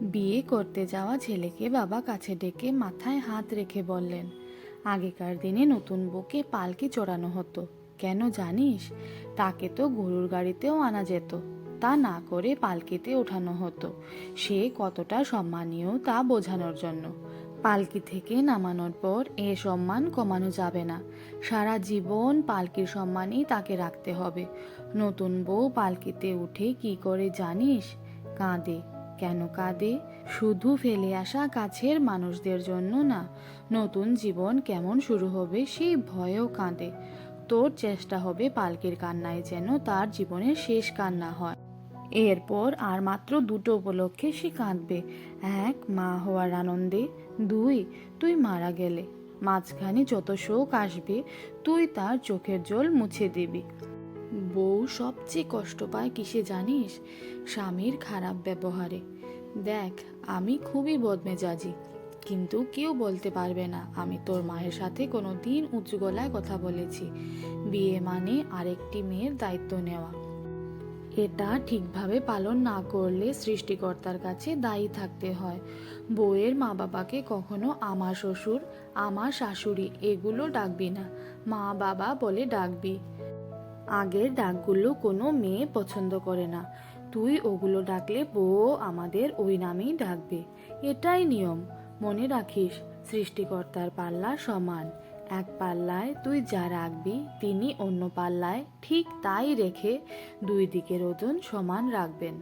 বিয়ে করতে যাওয়া ছেলেকে বাবা কাছে ডেকে মাথায় হাত রেখে বললেন, আগেকার দিনে নতুন বউকে পালকি চড়ানো হতো। কেন জানিস? তাকে তো গরুর গাড়িতেও আনা যেত, তা না করে পালকিতে ওঠানো হতো। সে কতটা সম্মানীয় তা বোঝানোর জন্য। পালকি থেকে নামানোর পর এ সম্মান কমানো যাবে না। সারা জীবন পালকির সম্মানই তাকে রাখতে হবে। নতুন বউ পালকিতে উঠে কি করে জানিস? কাঁদে। কেন কাঁদে? শুধু ফেলে আসা কাছের মানুষদের জন্য না, নতুন জীবন কেমন শুরু হবে সেই ভয়েও কাঁদে। তোর চেষ্টা হবে পালকির কান্নায় যেন তার জীবনের শেষ কান্না হয়। এরপর আর মাত্র দুটো উপলক্ষে সে কাঁদবে। এক, মা হওয়ার আনন্দে। দুই, তুই মারা গেলে। মাঝখানে যত শোক আসবে তুই তার চোখের জল মুছে দিবি। বউ সবচেয়ে কষ্ট পায় কিসে জানিস? স্বামীর খারাপ ব্যবহারে। দেখ, আমি খুবই বদমেজাজি, কিন্তু কেউ বলতে পারবে না আমি তোর মায়ের সাথে কোনো দিন উঁচু গলায় কথা বলেছি। বিয়ে মানে আরেকটি মেয়ের দায়িত্ব নেওয়া। এটা ঠিকভাবে পালন না করলে সৃষ্টিকর্তার কাছে দায়ী থাকতে হয়। বউয়ের মা বাবাকে কখনো আমার শ্বশুর, আমার শাশুড়ি এগুলো ডাকবি না, মা বাবা বলে ডাকবি। আগের ডাকগুলো কোনো মেয়ে পছন্দ করে না। তুই ওগুলো ডাকলে বউ আমাদের ওই নামেই ডাকবে। এটাই নিয়ম। মনে রাখিস, সৃষ্টিকর্তার পাল্লা সমান। এক পাল্লায় তুই যা রাখবি তিনি অন্য পাল্লায় ঠিক তাই রেখে দুই দিকের ওজন সমান রাখবেন।